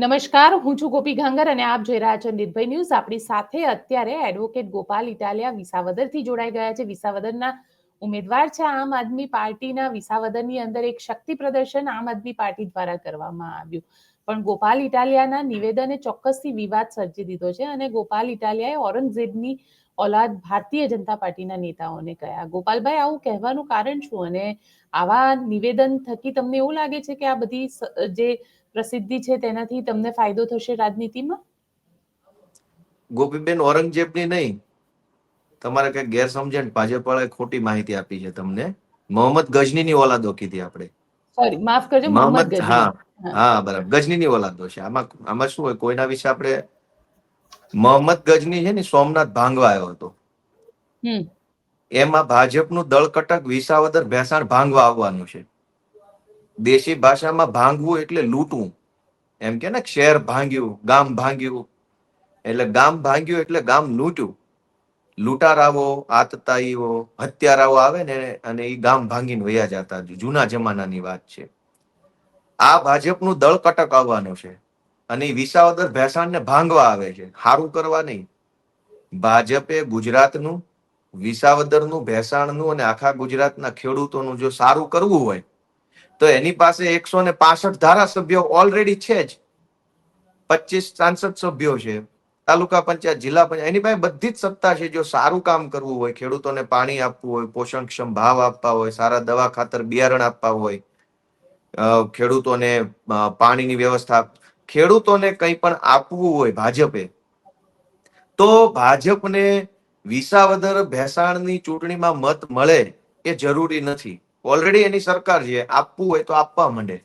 નમસ્કાર, હું છું ગોપી ઘાંગર અને આપ જોઈ રહ્યા છો નિર્ભય ન્યૂઝ. આપણી સાથે અત્યારે એડવોકેટ ગોપાલ ઇટાલિયા વિસાવદરથી જોડાઈ ગયા છે. વિસાવદરના ઉમેદવાર છે આમ આદમી પાર્ટીના. વિસાવદરની અંદર એક શક્તિ પ્રદર્શન આમ આદમી પાર્ટી દ્વારા કરવામાં આવ્યું, પણ ગોપાલ ઇટાલિયાના નિવેદને ચોક્કસથી વિવાદ સર્જી દીધો છે અને ગોપાલ ઇટાલિયાએ ઔરંગઝેબની ઓલાદ ભારતીય જનતા પાર્ટીના નેતાઓને કહ્યા. ગોપાલભાઈ, આવું કહેવાનું કારણ શું? અને આવા નિવેદન થકી તમને એવું લાગે છે કે આ બધી જે પ્રસિદ્ધિ છે તેનાથી તમને ફાયદો થશે રાજનીતિમાં? ગોપીબેન, ઔરંગઝેબની નહીં, તમારે કઈ ગેરસમજણ, ભાજપ વાળાએ ખોટી માહિતી આપી છે તમને. મોહમ્મદ ગજનીની ઓલાદો કીધી આપણે. સોરી, માફ કરજો, મોહમ્મદ ગજની. હા, બરાબર, ગજનીની ઓલાદો છે. આમાં શું હોય, કોઈના વિશે આપણે મોહમ્મદ ગજની છે ને સોમનાથ ભાંગવા આવ્યો હતો, એમાં ભાજપનું દળકટક વિસાવદર ભેસાણ ભાંગવા આવવાનું છે. દેશી ભાષામાં ભાંગવું એટલે લૂંટવું. એમ કે ને, શહેર ભાંગ્યું, ગામ ભાંગ્યું, એટલે ગામ ભાંગ્યું એટલે ગામ લૂંટ્યું. લૂંટારાઓ, આતતાઈઓ, હત્યારાઓ આવે ને અને એ ગામ ભાંગીને વયા જતા. જૂના જમાનાની વાત છે. આ ભાજપનું દળ કટક આવવાનું છે અને વિસાવદર ભેસાણને ભાંગવા આવે છે, સારું કરવા નહીં. ભાજપે ગુજરાતનું, વિસાવદરનું, ભેસાણનું અને આખા ગુજરાતના ખેડૂતોનું જો સારું કરવું હોય તો એની પાસે 165 ધારાસભ્યો ઓલરેડી છે જ. 25 સાંસદ સભ્યો છે, તાલુકા પંચાયત, જિલ્લા પંચાયત, એની પાસે બધી જ સત્તા છે. જો સારું કામ કરવું હોય, ખેડૂતોને પાણી આપવું હોય, પોષણક્ષમ ભાવ આપવા હોય, સારા દવા, ખાતર, બિયારણ આપવા હોય, ખેડૂતોને પાણીની વ્યવસ્થા, ખેડૂતોને કંઈ પણ આપવું હોય ભાજપે, તો ભાજપને વિસાવદર ભેસાણની ચૂંટણીમાં મત મળે એ જરૂરી નથી. ઓલરેડી એની સરકાર છે, આપવું હોય તો આપવા માંડે.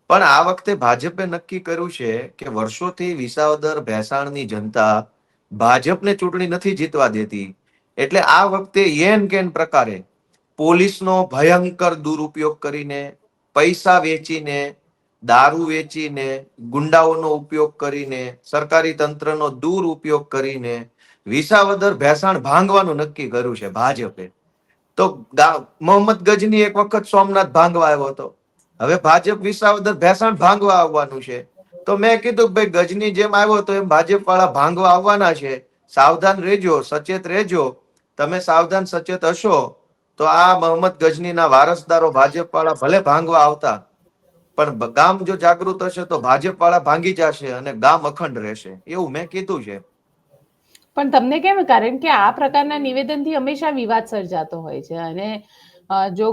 પણ આ વખતે ભાજપે નક્કી કર્યું છે કે વર્ષોથી વિસાવદર ભેસાણની જનતા ભાજપને ચૂંટણી નથી જીતવા દેતી, એટલે આ વખતે એન કેન પ્રકારે પોલીસનો ભયંકર દુરુપયોગ કરીને, પૈસા વેચીને, દારૂ વેચીને, ગુંડાઓનો ઉપયોગ કરીને, સરકારી તંત્રનો દુરુપયોગ કરીને વિસાવદર ભેસાણ ભાંગવાનું નક્કી કર્યું છે ભાજપે. તો મોહમ્મદ ગજની એક વખત સોમનાથ ભાંગવા આવ્યો હતો, હવે ભાજપ વિસાવદર ભેસાણ ભાંગવા આવવાનું છે. તો મેં કીધું ભાઈ, ગજની જેમ આવ્યો તો એમ ભાજપ વાળા ભાંગવા આવવાના છે. સાવધાન રહેજો, સચેત રહેજો. તમે સાવધાન સચેત હશો તો આ મોહમ્મદ ગજનીના વારસદારો ભાજપ વાળા ભલે ભાંગવા આવતા, પણ ગામ જો જાગૃત હશે તો ભાજપ વાળા ભાંગી જશે અને ગામ અખંડ રહેશે, એવું મેં કીધું છે. પણ તમને કેમ? કારણ કે આ પ્રકારના નિવેદનથી હંમેશા વિવાદ સર્જાતો હોય છે અને જો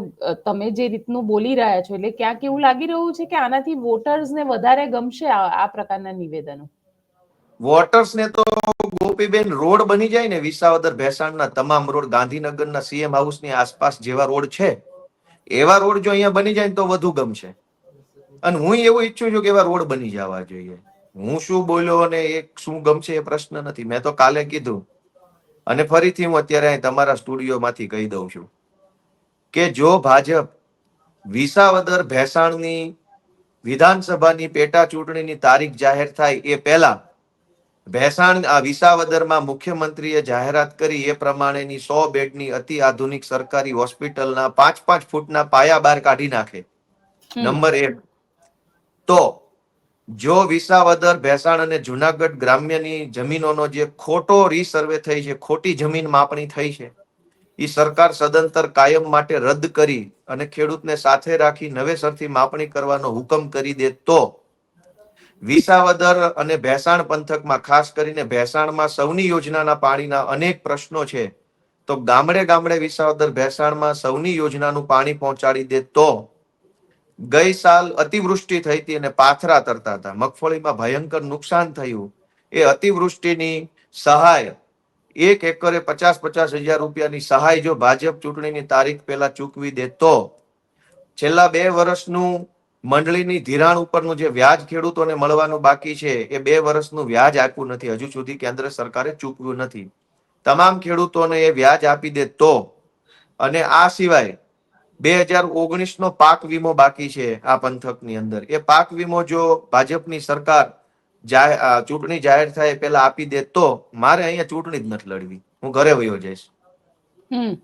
તમે જે રીતનું બોલી રહ્યા છો, એટલે ક્યાંક એવું લાગી રહ્યું છે કે આનાથી વોટર્સને વધારે ગમશે આ પ્રકારના નિવેદનો. વોટર્સને તો ગોપીબેન, રોડ બની જાય ને વિસાવદર ભેસાણના તમામ રોડ, ગાંધીનગરના સીએમ હાઉસની આસપાસ જેવા રોડ છે, એવા રોડ જો અહીંયા બની જાય તો વધુ ગમશે. અને હું એવું ઈચ્છું છું કે એવા રોડ બની જવા જોઈએ. હું શું બોલ્યો અને એ શું ગમશે એ પ્રશ્ન નથી. મેં તો કાલે કીધું અને ફરીથી હું અત્યારે તમારા સ્ટુડિયોમાંથી કહી દઉં છું કે જો ભાજપ વિસાવદર ભેસાણની વિધાનસભાની પેટા ચૂંટણીની તારીખ જાહેર થાય એ પહેલા ભેસાણ વિસાવદરમાં મુખ્યમંત્રીએ જાહેરાત કરી એ પ્રમાણેની 100 બેડની અતિ આધુનિક સરકારી હોસ્પિટલના 5-5 ફૂટના પાયા બહાર કાઢી નાખે, નંબર 1. તો જો વિસાવદર, ભેસાણ અને જુનાગઢ ગ્રામ્યની જમીનોનો જે ખોટો રીસર્વે થઈ છે, ખોટી જમીન માપણી થઈ છે, એ સરકાર સદંતર કાયમ માટે રદ કરી અને ખેડૂતને સાથે રાખી નવેસરથી માપણી કરવાનો હુકમ કરી દે તો વિસાવદર અને ભેસાણ પંથકમાં, ખાસ કરીને ભેસાણમાં સૌની યોજનાના પાણીના અનેક પ્રશ્નો છે, તો ગામડે ગામડે વિસાવદર ભેસાણમાં સૌની યોજનાનું પાણી પહોંચાડી દે તો ગઈ સાલ અતિવૃષ્ટિ થઈ હતી અને પાથરા તરતા હતા, મગફળીમાં ભયંકર નુકસાન થયું. એ અતિવૃષ્ટિની સહાય 1 એકરે 50-50 હજાર રૂપિયાની સહાય જો ભાજપ ચૂંટણીની તારીખ પહેલા ચૂકવી દે તો છેલ્લા 2 વર્ષનું મંડળીની ધિરાણ ઉપરનું જે વ્યાજ ખેડૂતોને મળવાનું બાકી છે, એ 2 વર્ષનું વ્યાજ આપ્યું નથી, હજુ સુધી કેન્દ્ર સરકારે ચૂકવ્યું નથી. તમામ ખેડૂતોને એ વ્યાજ આપી દે તો, અને આ સિવાય 2019નો પાક વીમો બાકી છે આ પંથકની અંદર, એ પાક વીમો જો ભાજપની સરકાર ચૂંટણી જાહેર થાય પહેલા આપી દે તો મારે અહીંયા ચૂંટણી જ નથી લડવી, હું ઘરે વયો જઈશ.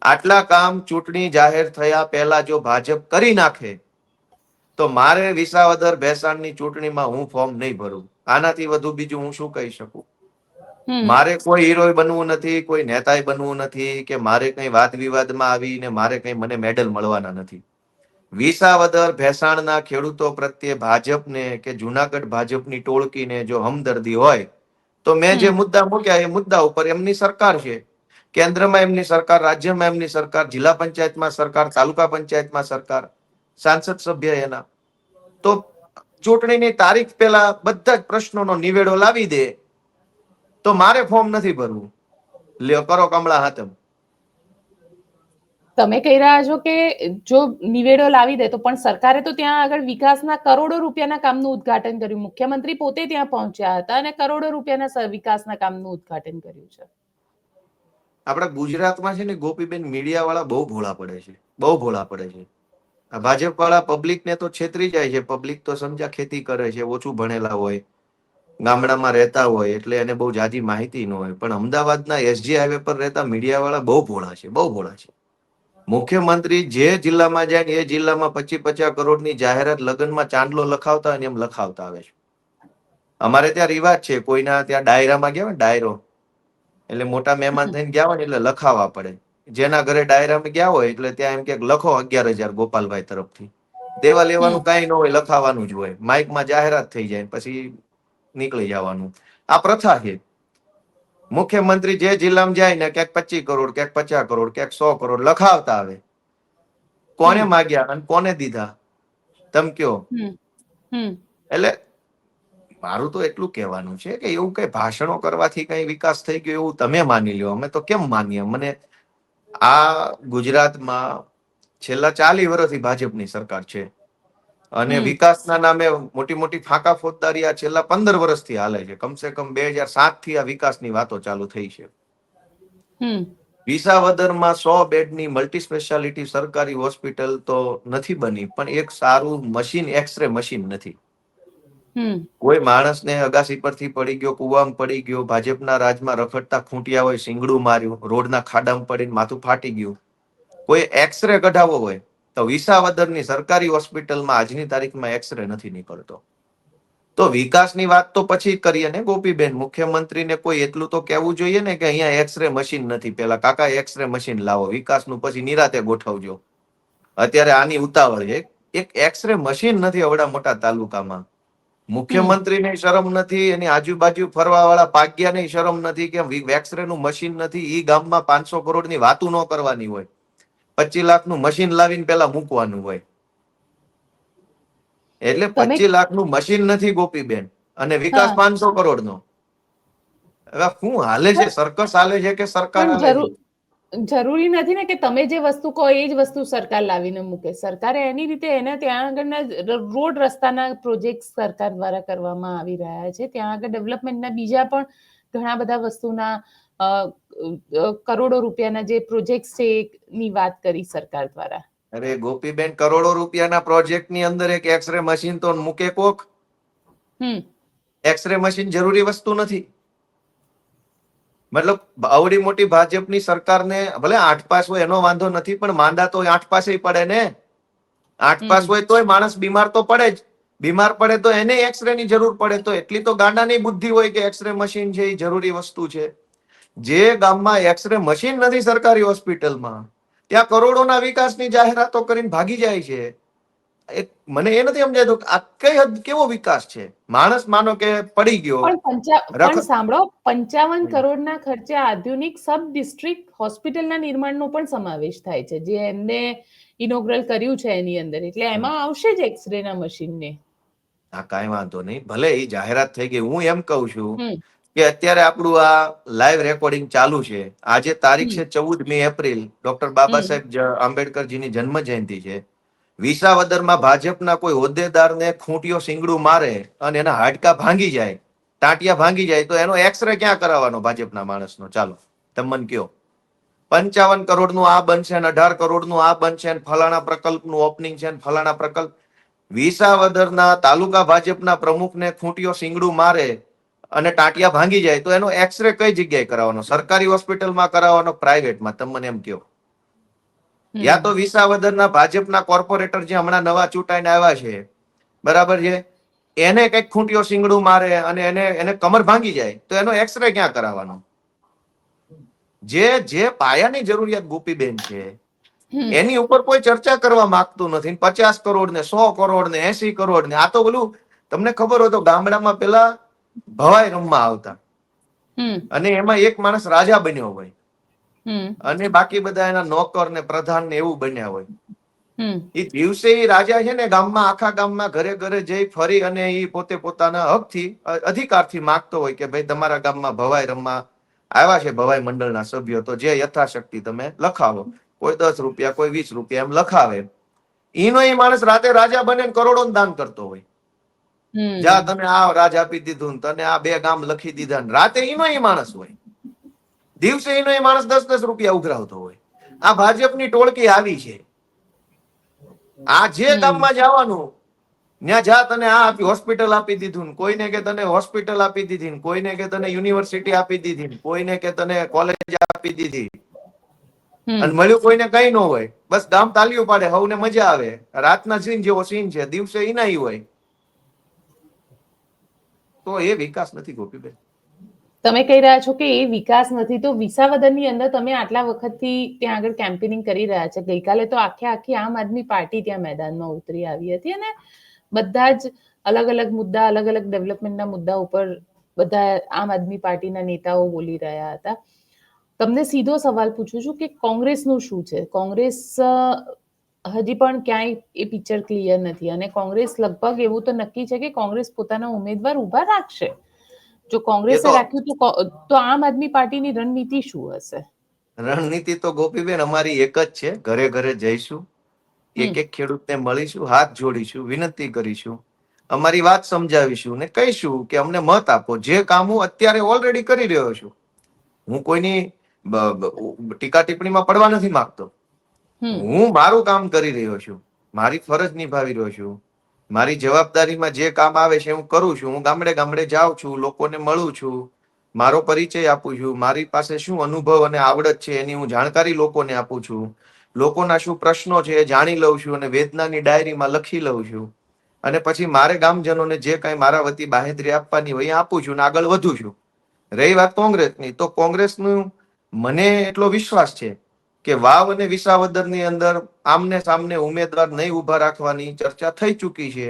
આટલા કામ ચૂંટણી જાહેર થયા પહેલા જો ભાજપ કરી નાખે તો મારે વિસાવદર ભેસાણની ચૂંટણીમાં હું ફોર્મ નહીં ભરું. આનાથી વધુ બીજું હું શું કહી શકું? હમ મારે કોઈ હીરો બનવું નથી, કોઈ નેતાય બનવું નથી, કે મારે કઈ વાદ વિવાદમાં આવીને મારે કઈ મને મેડલ મળવાના નથી. વિસાવદર ભેસાણના ખેડૂતો પ્રત્યે ભાજપને કે જુનાગઢ ભાજપની ટોળકીને જો હમદર્દી હોય તો મેં જે હમ મુદ્દા મૂક્યા એ મુદ્દા ઉપર એમની સરકાર છે. કેન્દ્રમાં એમની સરકાર, રાજ્યમાં એમની સરકાર, જિલ્લા પંચાયતમાં સરકાર, તાલુકા પંચાયતમાં સરકાર, સાંસદ સભ્ય એના. તો ચૂંટણીની તારીખ પહેલા બધા જ પ્રશ્નોનો નિવેડો લાવી દે તો મારે ફોર્મ નથી ભરવું. લ્યો કરો કમળા હાથમ. તમે કહી રહ્યા છો કે જો નિવેડો લાવી દે તો પણ સરકારે તો ત્યાં આગળ વિકાસના કરોડો રૂપિયાના કામનું ઉદ્ઘાટન કર્યું. મુખ્યમંત્રી પોતે ત્યાં પહોંચ્યા હતા અને કરોડો રૂપિયાના વિકાસના કામનું ઉદ્ઘાટન કર્યું છે. આપણા ગુજરાતમાં છે ને ગોપીબેન, મીડિયા વાળા બહુ ભોળા પડે છે, બહુ ભોળા પડે છે. આ ભાજપ વાળા પબ્લિક ને તો છેતરી જાય છે. પબ્લિક તો સમજા ખેતી કરે છે, ઓછું ભણેલા હોય, ગામડામાં રહેતા હોય એટલે એને બહુ જાજી માહિતી ન હોય. પણ અમદાવાદના એસજી હાઈવે પર રહેતા મીડિયા વાળા બહુ ભોળા છે, બહુ ભોળા છે. મુખ્યમંત્રી જે જિલ્લામાં જાય એ જિલ્લામાં 25-50 કરોડની જાહેરાત લગ્નમાં ચાંદલો લખાવતા અને એમ લખાવતા આવે છે. અમારે ત્યાં રિવાજ છે, કોઈના ત્યાં ડાયરામાં ગયા હોય ને, ડાયરો એટલે મોટા મહેમાન થઈને ગયા હોય ને એટલે લખાવવા પડે. જેના ઘરે ડાયરામાં ગયા હોય એટલે ત્યાં એમ કે લખો 11,000 ગોપાલભાઈ તરફથી. દેવા લેવાનું કઈ ન હોય, લખાવાનું જ હોય. માઇકમાં જાહેરાત થઈ જાય પછી નીકળી જવાનું. આ પ્રથા છે. મુખ્યમંત્રી જે જિલ્લામાં જાય ને ક્યાંક 25 કરોડ, ક્યાંક 50 કરોડ, ક્યાંક 100 કરોડ લખાવતા આવે. કોને માગ્યા અને કોને દીધા તમે કયો? એટલે મારું તો એટલું કહેવાનું છે કે એવું કઈ ભાષણો કરવાથી કઈ વિકાસ થઈ ગયો એવું તમે માની લ્યો, અમે તો કેમ માનીએ? મને આ ગુજરાતમાં છેલ્લા 40 વર્ષથી ભાજપની સરકાર છે અને વિકાસના નામે મોટી મોટી ફાંકા ફોજદારી આ છેલ્લા 15 વર્ષથી હાલે છે. કમસે કમ 2007 થી આ વિકાસની વાતો ચાલુ થઈ છે. વિસાવદરમાં 100 બેડની મલ્ટી સ્પેશિયાલિટી સરકારી હોસ્પિટલ તો નથી બની, પણ એક સારું મશીન, એક્સરે મશીન નથી. કોઈ માણસને અગાસી પરથી પડી ગયો, કુવામાં પડી ગયો, ભાજપના રાજમાં રખડતા ખૂંટિયા હોય, સિંગડું માર્યું, રોડના ખાડામાં પડીને માથું ફાટી ગયું, કોઈ એક્સરે કઢાવવો હોય તો વિસાવદરની સરકારી હોસ્પિટલમાં આજની તારીખમાં એક્સરે નથી નીકળતો. તો વિકાસની વાત તો પછી કરીએ ને ગોપીબેન. મુખ્યમંત્રીને કોઈ એટલું તો કહેવું જોઈએ ને કે અહીંયા એક્સરે મશીન નથી, પેલા કાકા એક્સરે મશીન લાવો, વિકાસનું પછી નિરાતે ગોઠવજો. અત્યારે આની ઉતાવળ છે. એક એક્સરે મશીન નથી અવડા મોટા તાલુકામાં. મુખ્યમંત્રીને શરમ નથી, એની આજુબાજુ ફરવા વાળા પાગ્યાને શરમ નથી કે એક્સરે નું મશીન નથી. ઈ ગામમાં 500 કરોડની વાતું ન કરવાની હોય, 25 લાખનું મશીન લાવીને પેલા મૂકવાનું હોય. એટલે 25 લાખનું મશીન નથી ગોપીબેન, અને વિકાસ 500 કરોડનો. હવે શું હાલે છે? સર્કસ હાલે છે કે સરકાર હાલે છે? જરૂરી નથી ને કે તમે જે વસ્તુ કહો એ જ વસ્તુ સરકાર લાવીને મૂકે. સરકારે એની રીતે એને ત્યાં આગળના રોડ રસ્તાના પ્રોજેક્ટ સરકાર દ્વારા કરવામાં આવી રહ્યા છે. ત્યાં આગળ ડેવલપમેન્ટના બીજા પણ ઘણા બધા વસ્તુના કરોડો રૂપિયાના જે પ્રોજેક્ટ છે એની વાત કરી સરકાર દ્વારા. અરે ગોપીબેન, કરોડો રૂપિયાના પ્રોજેક્ટની અંદર એક એક્સરે મશીન તો મૂકે કોક. એક્સરે મશીન જરૂરી વસ્તુ નથી. મતલબ આવડી મોટી ભાજપની સરકારને ભલે 8 પાસ હોય એનો વાંધો નથી, પણ માંદા તો 8 પાસે પડે ને. 8 પાસ હોય તોય માણસ બીમાર તો પડે જ. બીમાર પડે તો એને એક્સરે ની જરૂર પડે. તો એટલી તો ગાંડાની બુદ્ધિ હોય કે એક્સરે મશીન છે એ જરૂરી વસ્તુ છે. જે ગામમાં એક્સરે મશીન નથી સરકારી હોસ્પિટલમાં, ત્યાં કરોડોના વિકાસની જાહેરાતો કરીને ભાગી જાય છે. મને એ નથી સમજાતું આ કઈ હદ કેવો વિકાસ છે. માણસ માનો કે પડી ગયો, પણ સાંભળો, 55 કરોડના ખર્ચે આધુનિક સબ ડિસ્ટ્રિક્ટ હોસ્પિટલના નિર્માણનો પણ સમાવેશ થાય છે, જે એમને ઇનોગ્રલ કર્યું છે એની અંદર. એટલે એમાં આવશે જ એક્સરે ના મશીન ને. હા, કાંઈ વાંધો નહીં, ભલે એ જાહેરાત થઈ ગઈ. હું એમ કહું છું કે અત્યારે આપણું આ લાઈવ રેકોર્ડિંગ ચાલુ છે. આજે તારીખ છે 14મી એપ્રિલ, ડોક્ટર બાબા સાહેબ આંબેડકરજીની જન્મ જયંતિ છે. વિસાવદરમાં ભાજપના કોઈ હોદ્દેદારને ખૂંટીયો સિંગડું મારે અને એના હાડકા ભાંગી જાય, ટાંટિયા ભાંગી જાય, તો એનો એક્સરે ક્યાં કરાવવાનો ભાજપના માણસનો? ચાલો તમે મને કયો. 55 કરોડનું આ બનશે, 18 કરોડનું આ બનશે, ફલાણા પ્રકલ્પનું ઓપનિંગ છે, ફલાણા પ્રકલ્પ. વિસાવદરના તાલુકા ભાજપના પ્રમુખને ખૂંટીયો સિંગડું મારે અને ટાંટિયા ભાંગી જાય, તો એનો એક્સરે કઈ જગ્યાએ કરાવવાનો? સરકારી હોસ્પિટલમાં કરાવવાનો, પ્રાઇવેટમાં? તમે મને એમ કહો. યા તો વિસાવદરના ભાજપના કોર્પોરેટર જે હમણાં નવા ચૂંટાઈને આવ્યા છે, બરાબર છે, એને કઈક ખૂંટીઓ શીંગડું મારે અને એને કમર ભાંગી જાય તો એનો એક્સરે ક્યાં કરાવવાનો? જે પાયાની જરૂરિયાત ગોપીબેન છે હમ એની ઉપર કોઈ ચર્ચા કરવા માંગતું નથી. 50 કરોડ ને 100 કરોડ ને 80 કરોડ ને આ તો બોલું તમને ખબર હોય તો ગામડામાં પેલા ભવાઈ રમવા આવતા હમ અને એમાં એક માણસ રાજા બન્યો હોય હમ અને બાકી બધા એના નોકર ને પ્રધાન ને એવું બન્યા હોય. હમ એ દિવસે એ રાજા છે ને ગામમાં આખા ગામમાં ઘરે ઘરે જઈ ફરી અને એ પોતે પોતાના હકથી અધિકારથી માગતો હોય કે ભાઈ તમારા ગામમાં ભવાઈ રમવા આવ્યા છે ભવાઈ મંડળના સભ્યો, તો જે યથાશક્તિ તમે લખાવો. કોઈ 10 રૂપિયા, કોઈ 20 રૂપિયા એમ લખાવે. એનો એ માણસ રાતે રાજા બને કરોડો દાન કરતો હોય. જા હમ તને આ રાજ આપી દીધું, તને આ 2 ગામ લખી દીધા. રાતે એનો એ માણસ હોય, દિવસે એનો એ માણસ 10-10 રૂપિયા ઉઘરાવતો હોય. આ ભાજપની ટોળકી આવી છે. આ જે હમ ગામમાં જવાનું ત્યાં જા તને આ આપી હોસ્પિટલ આપી દીધું, કોઈને કે તને હોસ્પિટલ આપી દીધી, કોઈને કે તને યુનિવર્સિટી આપી દીધી, કોઈને કે તને કોલેજ આપી દીધી અને હમ મળ્યું કોઈને કઈ ન હોય. બસ ગામ તાલીઓ પાડે, હવને મજા આવે. રાતના સીન જેવો સીન છે, દિવસે ઈનાય હોય. તો એ વિકાસ નથી ગોપીબેન. તમે કહી રહ્યા છો કે એ વિકાસ નથી, તો વિસાવદરની અંદર તમે આટલા વખતથી ત્યાં આગળ કેમ્પેનિંગ કરી રહ્યા છે. ગઈકાલે તો આખી આમ આદમી પાર્ટી ત્યાં મેદાનમાં ઉતરી આવી હતી અને બધા જ અલગ અલગ મુદ્દા, અલગ અલગ ડેવલપમેન્ટના મુદ્દા ઉપર બધા આમ આદમી પાર્ટીના નેતાઓ બોલી રહ્યા હતા. તમને સીધો સવાલ પૂછું છું કે કોંગ્રેસનું શું છે? કોંગ્રેસ હજી પણ ક્યાંય એ પિક્ચર ક્લિયર નથી અને કોંગ્રેસ લગભગ એવું તો નક્કી છે કે કોંગ્રેસ પોતાના ઉમેદવાર ઉભા રાખશે. જો એ કોંગ્રેસે તો રાખ્યું તો આમ આદમી પાર્ટીની રણનીતિ શું હશે? રણનીતિ તો ગોપીબેન અમારી એક જ છે, ઘરે ઘરે જઈશું, હમ એક એક ખેડૂતને મળીશું, હાથ જોડીશું, વિનંતી કરીશું, અમારી વાત સમજાવીશું ને કહીશું કે અમને મત આપો. જે કામ હું અત્યારે ઓલરેડી કરી રહ્યો છું. હું કોઈની ટીકા ટિપ્પણીમાં પડવા નથી માંગતો. હમ હું મારું કામ કરી રહ્યો છું, મારી ફરજ નિભાવી રહ્યો છું. મારી જવાબદારીમાં જે કામ આવે છે હું કરું છું. હું ગામડે ગામડે જાઉં છું, લોકોને મળું છું, મારો પરિચય આપું છું, મારી પાસે શું અનુભવ અને આવડત છે એની હું જાણકારી લોકોને આપું છું, લોકોના શું પ્રશ્નો છે એ જાણી લઉં છું અને વેદનાની ડાયરીમાં લખી લઉં છું. અને પછી મારે ગામજનોને જે કાંઈ મારા વતી બાહેધરી આપવાની હોય એ આપું છું અને આગળ વધું છું. રહી વાત કોંગ્રેસની, તો કોંગ્રેસનું મને એટલો વિશ્વાસ છે કે વાવ અને વિસાવદરની અંદર આમને સામને ઉમેદવાર નહીં ઉભા રાખવાની ચર્ચા થઈ ચૂકી છે.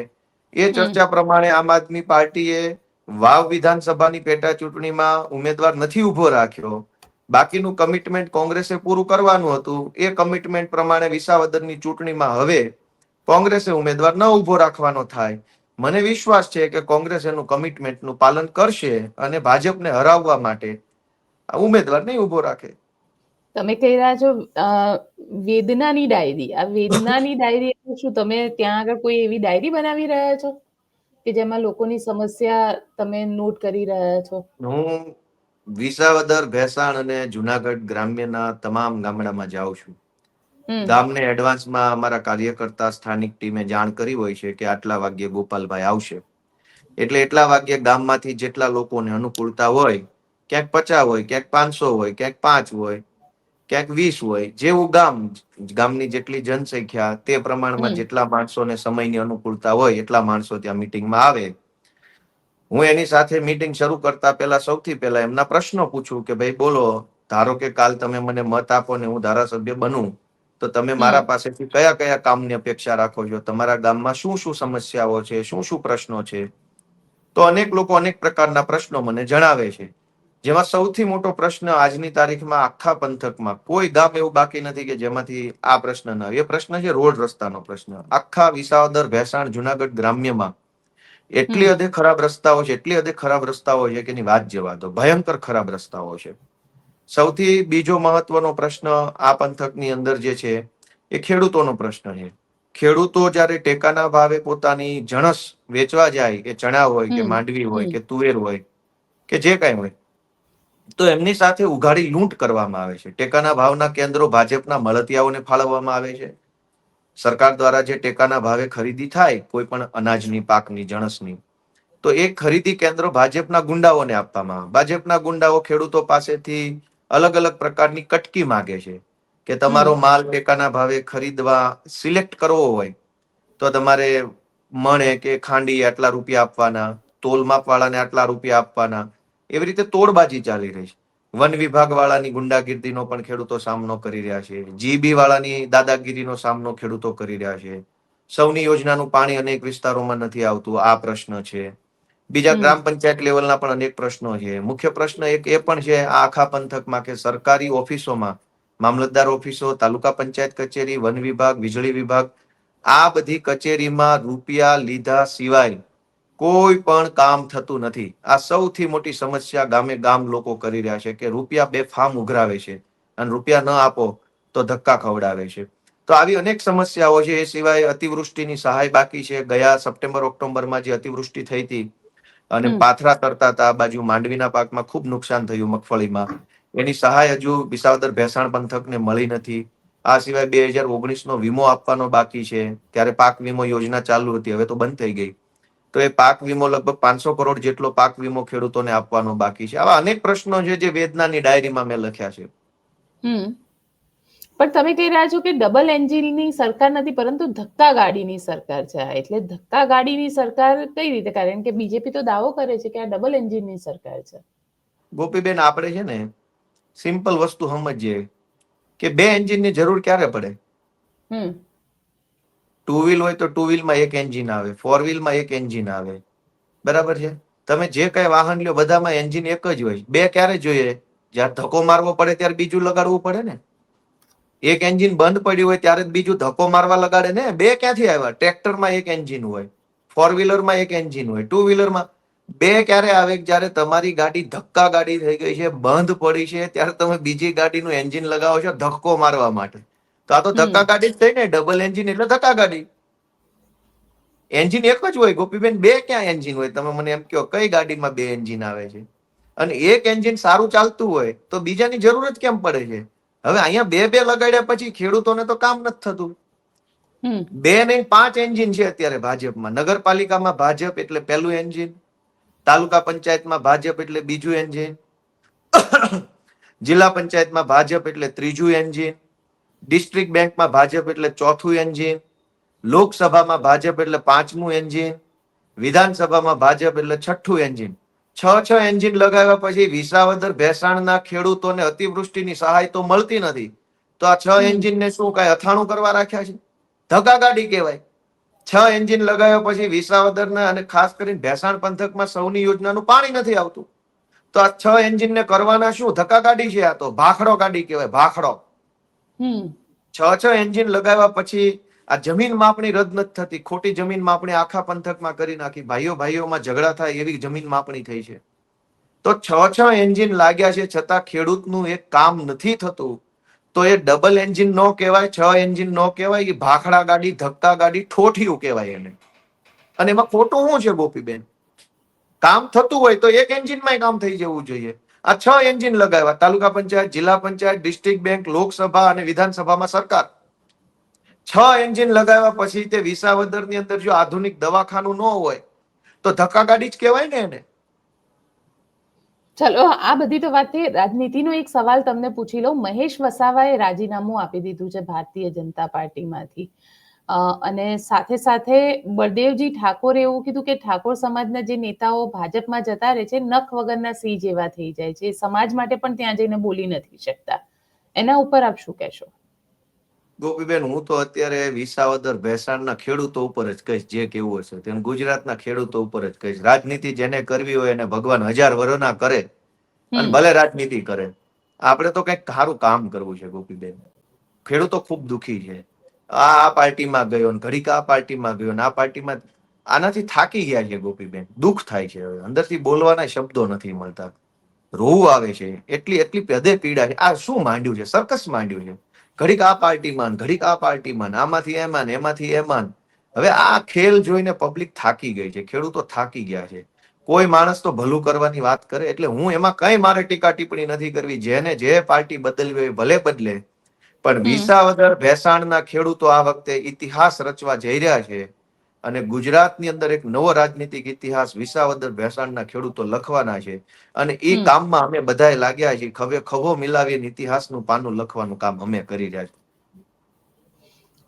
એ હમ ચર્ચા પ્રમાણે આમ આદમી પાર્ટીએ વાવ વિધાનસભાની પેટા ચૂંટણીમાં ઉમેદવાર નથી ઉભો રાખ્યો. બાકીનું કમિટમેન્ટ કોંગ્રેસે પૂરું કરવાનું હતું. એ કમિટમેન્ટ પ્રમાણે વિસાવદરની ચૂંટણીમાં હવે કોંગ્રેસે ઉમેદવાર ન ઉભો રાખવાનો થાય. મને વિશ્વાસ છે કે કોંગ્રેસ એનું કમિટમેન્ટનું પાલન કરશે અને ભાજપને હરાવવા માટે ઉમેદવાર નહીં ઉભો રાખે. તમે કહી રહ્યા છો વેદનાની ડાયરી. આ વેદનાની ડાયરી એટલે શું? તમે ત્યાં આગળ કોઈ એવી ડાયરી બનાવી રહ્યા છો કે જેમાં લોકોની સમસ્યા તમે નોટ કરી રહ્યા છો? હું વિસાવદર, ભેસાણ અને જુનાગઢ ગ્રામ્યના તમામ ગામડામાં જાઉં છું. હમ ગામને એડવાન્સમાં અમારા કાર્યકર્તા સ્થાનિક ટીમે જાણ કરી હોય છે કે આટલા વાગ્યે ગોપાલભાઈ આવશે. એટલે એટલા વાગ્યે ગામમાંથી જેટલા લોકોને અનુકૂળતા હોય, ક્યાંક 50 હોય, ક્યાંક 500 હોય, ક્યાંક 5 હોય, ક્યાંક 20 હોય, જેવું ગામની જેટલી જનસંખ્યા તે પ્રમાણમાં હમ જેટલા માણસોને સમયની અનુકૂળતા હોય એટલા માણસો ત્યાં મીટિંગમાં આવે. હું એની સાથે મીટિંગ શરૂ કરતા પહેલા સૌથી પહેલા એમના પ્રશ્નો પૂછું કે ભાઈ બોલો, ધારો કે કાલ તમે મને મત આપો ને હું ધારાસભ્ય બનું તો તમે મારા હમ પાસેથી કયા કયા કામની અપેક્ષા રાખો છો? તમારા ગામમાં શું શું સમસ્યાઓ છે, શું શું પ્રશ્નો છે? તો અનેક લોકો અનેક પ્રકારના પ્રશ્નો મને જણાવે છે. જેમાં સૌથી મોટો પ્રશ્ન આજની તારીખમાં આખા પંથકમાં કોઈ ગામ એવું બાકી નથી કે જેમાંથી આ પ્રશ્ન ન આવે. એ પ્રશ્ન છે રોડ રસ્તાનો પ્રશ્ન. આખા વિસાવદર, ભેસાણ, જુનાગઢ ગ્રામ્યમાં એટલી હમ હદે ખરાબ રસ્તાઓ છે, એટલી હદે ખરાબ રસ્તાઓ છે કે એની વાત જવા દો. ભયંકર ખરાબ રસ્તાઓ છે. સૌથી બીજો મહત્વનો પ્રશ્ન આ પંથકની અંદર જે છે એ ખેડૂતોનો પ્રશ્ન છે. ખેડૂતો જ્યારે ટેકાના ભાવે પોતાની જણસ વેચવા જાય, કે ચણા હોય, કે હમ માંડવી હોય, હમ કે તુવેર હોય, કે જે કાંઈ હોય, તો એમની સાથે ઉઘાડી લૂંટ કરવામાં આવે છે. ટેકાના ભાવના કેન્દ્રો ભાજપના મળતિયાઓને ફાળવવામાં આવે છે. સરકાર દ્વારા જે ટેકાના ભાવે ખરીદી થાય કોઈ પણ અનાજની, પાકની, જણસની, તો એ ખરીદી કેન્દ્રો ભાજપના ગુંડાઓને આપવામાં આવે. ભાજપના ગુંડાઓ ખેડૂતો પાસેથી અલગ અલગ પ્રકારની કટકી માંગે છે કે તમારો હમ માલ ટેકાના ભાવે ખરીદવા સિલેક્ટ કરવો હોય તો તમારે મણે કે ખાંડી આટલા રૂપિયા આપવાના, તોલ માપ વાળાને આટલા રૂપિયા આપવાના, એવી રીતે તોડબાજી ચાલી રહી છે. વન વિભાગ વાળાની ગુંડાગીર્દીનો પણ ખેડૂતો સામનો કરી રહ્યા છે. જીબી વાળાની દાદાગીરીનો સામનો ખેડૂતો કરી રહ્યા છે. સૌની યોજનાનું પાણી અનેક વિસ્તારોમાં નથી આવતું, આ પ્રશ્ન છે. બીજા હમ ગ્રામ પંચાયત લેવલના પણ અનેક પ્રશ્નો છે. મુખ્ય પ્રશ્ન એક એ પણ છે આ આખા પંથકમાં કે સરકારી ઓફિસોમાં, મામલતદાર ઓફિસો, તાલુકા પંચાયત કચેરી, વન વિભાગ, વીજળી વિભાગ, આ બધી કચેરીમાં રૂપિયા લીધા સિવાય કોઈ પણ કામ થતું નથી. આ સૌથી મોટી સમસ્યા ગામે ગામ લોકો કરી રહ્યા છે કે રૂપિયા બેફામ ઉઘરાવે છે અને રૂપિયા ન આપો તો ધક્કા ખવડાવે છે. તો આવી અનેક સમસ્યાઓ છે. એ સિવાય અતિવૃષ્ટિની સહાય બાકી છે. ગયા સપ્ટેમ્બર ઓક્ટોબરમાં જે અતિવૃષ્ટિ થઈ હતી અને હમ પાથરા તરતા હતા, આ બાજુ માંડવીના પાકમાં ખૂબ નુકસાન થયું, મગફળીમાં, એની સહાય હજુ વિસાવદર ભેસાણ પંથકને મળી નથી. આ સિવાય 2019નો વીમો આપવાનો બાકી છે. ત્યારે પાક વીમો યોજના ચાલુ હતી, હવે તો બંધ થઈ ગઈ. તો એ પાક વીમો લગભગ 500 કરોડ જેટલો પાક વીમો ખેડૂતોને આપવાનો બાકી છે. આવા અનેક પ્રશ્નો છે જે વેદનાની ડાયરીમાં મેં લખ્યા છે. હમ પણ તમે કહી રહ્યા છો કે ડબલ એન્જિનની સરકાર નથી, પરંતુ ધક્કા ગાડીની સરકાર છે આ. એટલે ધક્કા ગાડીની સરકાર કઈ રીતે? કારણ કે બીજેપી તો દાવો કરે છે કે આ ડબલ એન્જિનની સરકાર છે. ગોપીબેન, આપણે છે ને સિમ્પલ વસ્તુ સમજીએ કે 2 એન્જિનની જરૂર ક્યારે પડે? હમ 2 વ્હીલ હોય તો 2 વ્હીલમાં એક એન્જિન આવે, 4 વ્હીલમાં એક એન્જિન આવે, બરાબર છે? તમે જે કઈ વાહન લ્યો બધામાં એન્જિન એક જ હોય. 2 ક્યારે જોઈએ? જ્યારે ધક્કો મારવો પડે ત્યારે બીજું લગાડવું પડે ને. એક એન્જિન બંધ પડ્યું હોય ત્યારે બીજું ધક્કો મારવા લગાડે ને. 2 ક્યાંથી આવ્યા? ટ્રેક્ટરમાં એક એન્જિન હોય, 4 વ્હીલરમાં એક એન્જિન હોય, 2 વ્હીલરમાં 2 ક્યારે આવે? જ્યારે તમારી ગાડી ધક્કા ગાડી થઈ ગઈ છે, બંધ પડી છે, ત્યારે તમે બીજી ગાડીનું એન્જિન લગાવો છો ધક્કો મારવા માટે. તો આ તો ધક્કા ગાડી જ થઈ ને. ડબલ એન્જિન એટલે ધક્કા ગાડી. એન્જિન એક જ હોય ગોપીબેન. 2 ક્યાં એન્જિન હોય? તમે મને એમ કહો કઈ ગાડીમાં 2 એન્જિન આવે છે? અને એક એન્જિન સારું ચાલતું હોય તો બીજાની જરૂર જ કેમ પડે છે? હવે અહીંયા 2 લગાડ્યા પછી ખેડૂતોને તો કામ નથી થતું. 2 નહીં 5 એન્જિન છે અત્યારે ભાજપમાં. નગરપાલિકામાં ભાજપ એટલે પહેલું એન્જિન, તાલુકા પંચાયતમાં ભાજપ એટલે બીજું એન્જિન, જિલ્લા પંચાયતમાં ભાજપ એટલે ત્રીજું એન્જિન, ડિસ્ટ્રિક્ટ બેંકમાં ભાજપ એટલે ચોથું એન્જિન, લોકસભામાં ભાજપ એટલે 5મું એન્જિન, વિધાનસભામાં ભાજપ એટલે 6ઠું એન્જિન. 6 એન્જિન લગાવ્યા પછી વિસાવદર ભેસાણના ખેડૂતોને અતિવૃષ્ટિની સહાય તો મળતી નથી. તો આ 6 એન્જિનને શું કાંઈ અથાણું કરવા રાખ્યા છે? ધક્કા ગાડી કહેવાય. 6 એન્જિન લગાવ્યા પછી વિસાવદરના અને ખાસ કરીને ભેસાણ પંથકમાં સૌની યોજનાનું પાણી નથી આવતું. તો આ 6 એન્જિનને કરવાના શું? ધક્કા ગાડી છે. આ તો ભાખડો ગાડી કહેવાય, ભાખડો. 6 એન્જિન લગાવ્યા પછી આ જમીન માપણી રદ નથી થતી. ખોટી જમીન માપણી આખા પંથકમાં કરી નાખી. ભાઈઓ ભાઈઓમાં ઝઘડા થાય એવી જમીન માપણી થઈ છે. તો 6 એન્જિન લાગ્યા છે છતાં ખેડૂતનું એક કામ નથી થતું. તો એ ડબલ એન્જિન નો કહેવાય, 6 એન્જિન નો કહેવાય, એ ભાખડા ગાડી, ધક્કા ગાડી, ઠોઠિયું કહેવાય એને. અને એમાં ખોટું શું છે ગોપીબેન? કામ થતું હોય તો એક એન્જિનમાં કામ થઈ જવું જોઈએ. આ 6 એન્જિન લગાવ્યા. તાલુકા પંચાયત, જિલ્લા પંચાયત, ડિસ્ટ્રિક્ટ બેંક, લોકસભા અને વિધાનસભામાં સરકાર. 6 એન્જિન લગાવ્યા પછી તે વિસાવદરની અંદર જો આધુનિક દવાખાનું ન હોય તો ધક્કા ગાડી જ કહેવાય ને એને. ચલો, આ બધી તો વાત થઈ. રાજનીતિનો એક સવાલ તમને પૂછી લઉં. મહેશ વસાવાએ રાજીનામું આપી દીધું છે ભારતીય જનતા પાર્ટીમાંથી, અને સાથે સાથે બળદેવજી ઠાકોરે એવું કીધું કે ઠાકોર સમાજના જે નેતાઓ ભાજપમાં જતા રહે છે, નખ વગરના સિંહ જેવા થઈ જાય છે, સમાજ માટે પણ ત્યાં જઈને બોલી નથી શકતા. એના ઉપર આપ શું કહેશો? ગોપીબેન, હું તો અત્યારે વિસાવદર ભેસાણના ખેડૂતો ઉપર જ કહીશ, જે કેવું હશે તેમ ગુજરાતના ખેડૂતો ઉપર જ કહીશ. રાજનીતિ જેને કરવી હોય એને ભગવાન 1000 વર્ષના કરે અને ભલે રાજનીતિ કરે. આપણે તો કંઈક સારું કામ કરવું છે ગોપીબેન. ખેડૂતો ખૂબ દુખી છે. આ પાર્ટીમાં ગયો ને ઘડીક આ પાર્ટીમાં ગયો ને આ પાર્ટીમાં, આનાથી થાકી ગયા છે ગોપીબેન. દુઃખ થાય છે. હવે અંદરથી બોલવાના શબ્દો નથી મળતા. રોવું આવે છે. એટલી એટલી હદે પીડા છે. આ શું માંડ્યું છે? સર્કસ માંડ્યું છે. ઘડીક આ પાર્ટીમાં, ઘડીક આ પાર્ટીમાં, આમાંથી એમાં ને એમાંથી એમાં. હવે આ ખેલ જોઈને પબ્લિક થાકી ગઈ છે. ખેડૂતો થાકી ગયા છે. કોઈ માણસ તો ભલું કરવાની વાત કરે એટલે હું એમાં કઈ મારે ટીકા ટિપ્પણી નથી કરવી. જેને જે પાર્ટી બદલવી હોય ભલે બદલે, પણ વિસાવદર ભેસાણના ખેડૂતો આ વખતે ઇતિહાસ રચવા જઈ રહ્યા છે. અને ગુજરાતની અંદર એક નવો રાજનીતિક ઇતિહાસ વિસાવદર ભેસાણના ખેડૂતો લખવાના છે. અને એ કામમાં અમે બધાએ લાગ્યા છીએ. ખભો મિલાવીને ઇતિહાસનું પાનું લખવાનું કામ અમે કરી રહ્યા છીએ.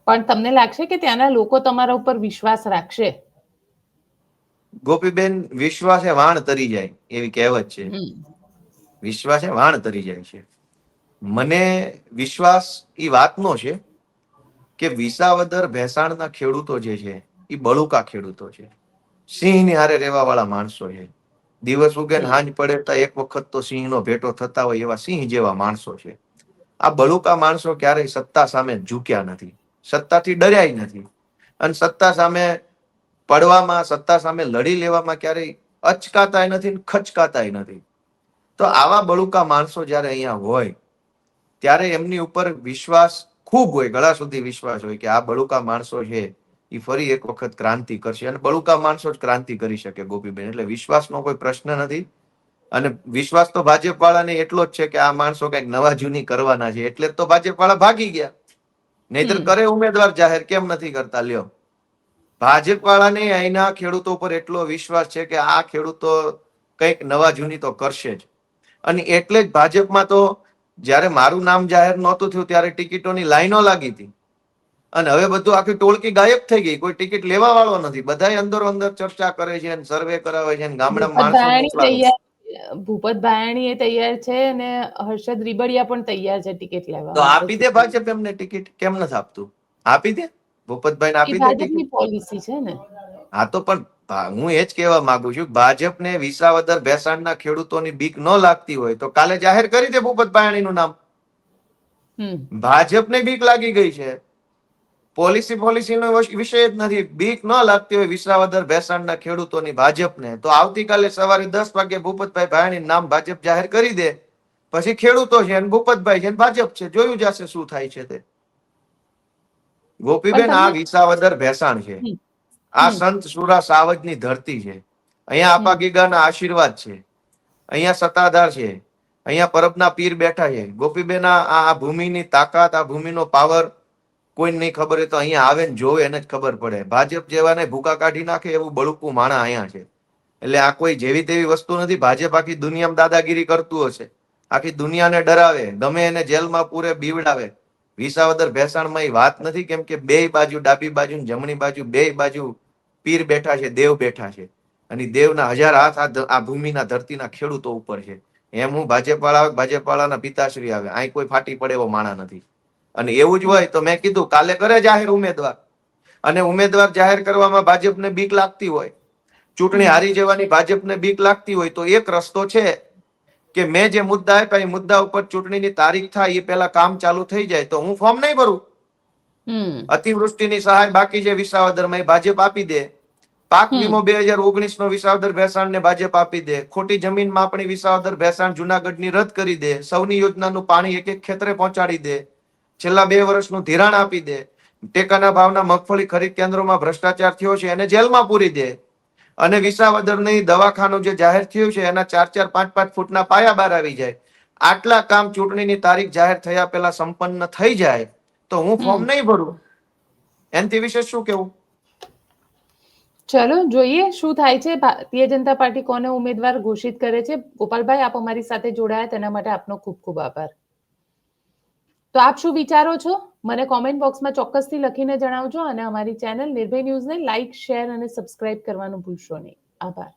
પણ તમને લાગશે કે ત્યાંના લોકો તમારા ઉપર વિશ્વાસ રાખશે? ગોપીબેન, વિશ્વાસે વાણ તરી જાય એવી કહેવત છે. હમ. વિશ્વાસે વાણ તરી જાય છે. મને વિશ્વાસ એ વાતનો છે કે વિસાવદર ભેસાણના ખેડૂતો જે છે એ બળુકા ખેડૂતો છે. સિંહની હારે રહેવા વાળા માણસો છે. દિવસ ઉગે ને હમ. હાંજ પડે તો એક વખત તો સિંહનો ભેટો થતા હોય એવા સિંહ જેવા માણસો છે. આ બળુકા માણસો ક્યારેય સત્તા સામે ઝૂક્યા નથી, સત્તાથી ડર્યા નથી, અને સત્તા સામે પડવામાં, સત્તા સામે લડી લેવામાં ક્યારેય અચકાતાય નથી, ખચકાતાય નથી. તો આવા બળુકા માણસો જ્યારે અહીંયા હોય ત્યારે એમની ઉપર વિશ્વાસ ખૂબ હોય, ગળા સુધી વિશ્વાસ હોય કે આ બળુકા માણસો છે એ ફરી એક વખત ક્રાંતિ કરશે, અને બળુકા માણસો જ ક્રાંતિ કરી શકે ગોપીબેન. એટલે વિશ્વાસનો કોઈ પ્રશ્ન નથી. અને વિશ્વાસ તો ભાજપ વાળાને એટલો જ છે કે આ માણસો કઈક નવા જૂની કરવાના છે, એટલે જ તો ભાજપ વાળા ભાગી ગયા. નહીતર કરે ઉમેદવાર જાહેર, કેમ નથી કરતા? લ્યો, ભાજપ વાળાને અહીંના ખેડૂતો પર એટલો વિશ્વાસ છે કે આ ખેડૂતો કંઈક નવા જૂની તો કરશે જ. અને એટલે જ ભાજપમાં તો જ્યારે મારું નામ જાહેર નહોતું થયું ત્યારે ટિકિટોની લાઈનો લાગી હતી, અને હવે બધું આખી ટોળકી ગાયબ થઈ ગઈ. કોઈ ટિકિટ લેવા વાળો નથી. બધા અંદરો અંદર ચર્ચા કરે છે, સર્વે કરાવે છે, ગામડા માણસો મોકલાવે છે. ભૂપત ભાયાણી એ તૈયાર છે અને હર્ષદ રીબડિયા પણ તૈયાર છે ટિકિટ લેવા તો માટે. આપી દે ભાજપ એમને ટિકિટ, કેમ નથી આપતું? આપી દે, ભૂપતભાઈ એ આપી દે ભાજપની ટિકિટ. પોલિસી છે ને. હા તો પણ હું એ જ કહેવા માંગુ છું, ભાજપને વિસાવદર ભેસાણના ખેડૂતોની બીક ન લાગતી હોય તો કાલે જાહેર કરી દે ભૂપત ભાયાણીનું નામ. ભાજપને બીક લાગી ગઈ છે. પોલિસીનો વિષય જ નથી. બીક ન લાગતી હોય વિસાવદર ભેસાણના ખેડૂતોની ભાજપને, તો આવતીકાલે સવારે 10 વાગે ભૂપતભાઈ ભાયાણી નામ ભાજપ જાહેર કરી દે. પછી ખેડૂતો છે, ભૂપતભાઈ છે, ભાજપ છે, જોયું જશે શું થાય છે તે. ગોપીબેન, આ વિસાવદર ભેસાણ છે, આ સંત સુરા સાવજની ધરતી છે. અહીંયા આપા ગીગાના આશીર્વાદ છે, અહીંયા સત્તાધાર છે, અહીંયા પરબના પીર બેઠા છે. ગોપીબેન, આ ભૂમિની તાકાત, આ ભૂમિનો પાવર કોઈ નહીં ખબર હોય તો અહીંયા આવે ને જોવે એને જ ખબર પડે. ભાજપ જેવાને ભૂકા કાઢી નાખે એવું બળુકું માણા અહીંયા છે. એટલે આ કોઈ જેવી તેવી વસ્તુ નથી. ભાજપ આખી દુનિયામાં દાદાગીરી કરતું હશે, આખી દુનિયાને ડરાવે, ગમે એને જેલમાં પૂરે, બીવડાવે. વિસાવદર ભેસાણમાં એ વાત નથી, કેમ કે બે બાજુ, ડાબી બાજુ જમણી બાજુ, બે બાજુ પીર બેઠા છે, દેવ બેઠા છે, અને દેવના 1000 હાથ આ ભૂમિના ધરતીના ખેડૂતો ઉપર છે. એમ હું ભાજપ વાળાના પિતાશ્રી આવે, અહીં કોઈ ફાટી પડે એવો માણા નથી. અને એવું જ હોય તો મેં કીધું કાલે કરે જાહેર ઉમેદવાર, અને ઉમેદવાર જાહેર કરવામાં ભાજપને બીક લાગતી હોય, ચૂંટણી હારી જવાની ભાજપને બીક લાગતી હોય, તો એક રસ્તો છે કે મેં જે મુદ્દા આપ્યા એ મુદ્દા ઉપર ચૂંટણીની તારીખ થાય એ પહેલા કામ ચાલુ થઈ જાય તો હું ફોર્મ નહીં ભરું. અતિવૃષ્ટિની સહાય બાકી છે વિસાવદરમાં, ભાજપ આપી દે. પાક વીમો 2019 નો વિસાવદર ભેસાણને ભાજપ આપી દે. ખોટી જમીન માપણી વિસાવદર ભેસાણ જુનાગઢની રદ કરી દે. સૌની યોજનાનું પાણી એક એક ખેતરે પહોંચાડી દે. છેલ્લા 2 વર્ષનું ધિરાણ આપી દે. ટેકાના ભાવના મગફળી ખરીદ કેન્દ્રોમાં ભ્રષ્ટાચાર થયો છે એને જેલમાં પૂરી દે. અને વિસાવદરની દવાખાનું જે જાહેર થયું છે એના 4-4, 5-5 ફૂટના પાયા બહાર આવી જાય. આટલા કામ ચૂંટણીની તારીખ જાહેર થયા પહેલા સંપન્ન થઈ જાય તો હું ફોર્મ નહીં ભરું. એનાથી વિશે શું કેવું? ચલો જોઈએ શું થાય છે. ભારતીય જનતા પાર્ટી કોને ઉમેદવાર ઘોષિત કરે છે. ગોપાલભાઈ, આપ અમારી સાથે જોડાયા તેના માટે આપનો ખૂબ ખૂબ આભાર. તો આપ શું વિચારો છો મને કોમેન્ટ બોક્સમાં ચોક્કસથી લખીને જણાવજો, અને અમારી ચેનલ નિર્ભય ન્યૂઝને લાઇક, શેર અને સબસ્ક્રાઇબ કરવાનું ભૂલશો નહીં. આભાર.